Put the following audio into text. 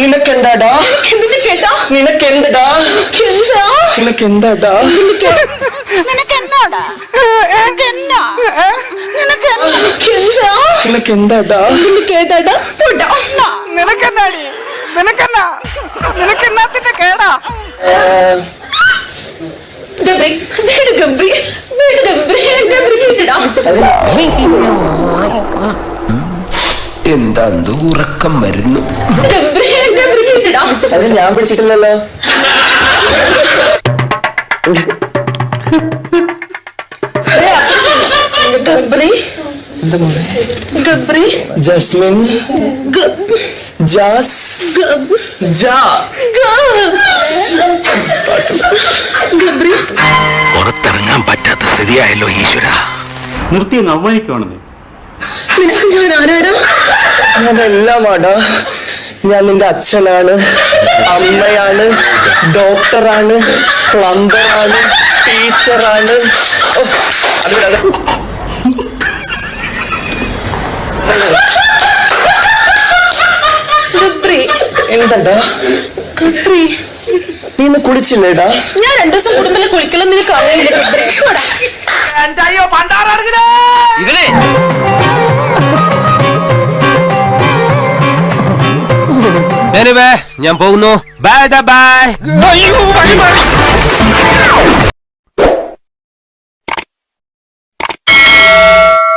നിനക്കെന്താടാ? എന്തിന്റെ ചേട്ടാ? നിനക്കെന്താടാ? നിനക്കെന്താടാ? നിനക്കെന്നോടാ? നിനക്കെന്താടാ? കേട്ടാ പോട്ടാ. നിനക്കെന്നാടി? നിനക്കെന്നാത്തിന്റെ കേടാ? ഗബ്രി, വീട് ഗബ്രി, വീട് ഗബ്രി, ഗബ്രി ചേട്ടാ. എന്താ ഉറക്കം വരുന്നു? ഗബ്രി, ഗബ്രി ചേട്ടാ. അത് ഞാൻ പിടിച്ചിട്ടില്ലല്ലോ. ഗബ്രി, എന്താ മോളെ? ഗബ്രി, ജസ്മിൻ, ജാസ്, ജാ. ഗബ്രി, പുറത്തിറങ്ങാൻ പറ്റാത്ത സ്ഥിതിയായല്ലോ ഈശ്വര. നിർത്തി അവമാനിക്കുവാണെന്ന്. നിനക്ക് ഞാൻ ആരാടാ? ഞാനെല്ലാമാടാ. ഞാൻ നിന്റെ അച്ഛനാണ്, അമ്മയാണ്, ഡോക്ടറാണ്, പ്ലംബറാണ്, ടീച്ചറാണ്. ഗബ്രി, എന്താടാ? ഗബ്രി, നീ ഇന്ന് കുളിച്ചില്ലേടാ? ഞാൻ 2 ദിവസം കുടുംബത്തിൽ കുളിക്കലും നിനക്ക് അറിയില്ല. ഗബ്രി, പോടാ. അയ്യോ പണ്ടാറടങ്ങണേ. ഇവനെ ഞാൻ പോകുന്നു. Bye bye.